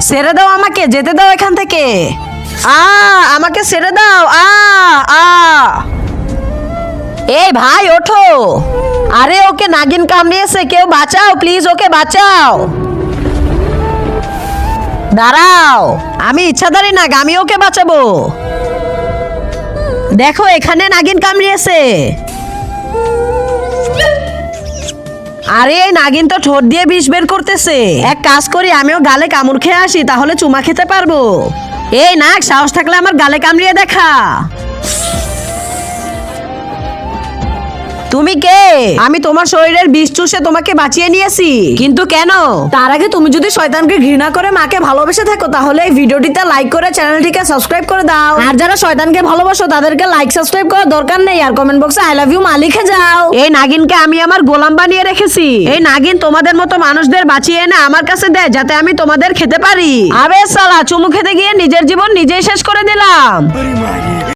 ছেড়ে দাও আমাকে, যেতে দাও এখান থেকে। আমাকে ছেড়ে দাও। এই ভাই ওঠো। আরে ওকে নাগিন কামড়িয়েছে, কেউ বাঁচাও প্লিজ, ওকে বাঁচাও। দাঁড়াও, আমি ইচ্ছাধারী নাগ, আমি ওকে বাঁচাবো। দেখো এখানে নাগিন কামড়িয়েছে। আরে এই নাগিন তো ঠোঁট দিয়ে বিষ বের করতেছে। এক কাজ করি, আমিও গালে কামড় খেয়ে আসি, তাহলে চুমা খেতে পারবো। এই নাগ, সাহস থাকলে আমার গালে কামড়িয়ে দেখা। তুমি কে? আমি তোমার শরীরের বিষ চুষে তোমাকে বাঁচিয়ে নিয়েছি, কিন্তু কেন? তার আগে তুমি যদি শয়তানকে ঘৃণা করে মাকে ভালোবেসে থাকো, তাহলে এই ভিডিওটিতে লাইক করে চ্যানেলটিকে সাবস্ক্রাইব করে দাও। আর যারা শয়তানকে ভালোবাসো তাদেরকে লাইক সাবস্ক্রাইব করার দরকার নেই, আর কমেন্ট বক্সে আই লাভ ইউ মা লিখে যাও। এই নাগিনকে আমি আমার গোলাম বানিয়ে রেখেছি। এই নাগিন তোমাদের মতো মানুষদের বাঁচিয়ে এনে আমার কাছে দেয়, যাতে আমি তোমাদের খেতে পারি। আবে সালা, চুমু খেতে গিয়ে নিজের জীবন নিজেই শেষ করে দিলাম।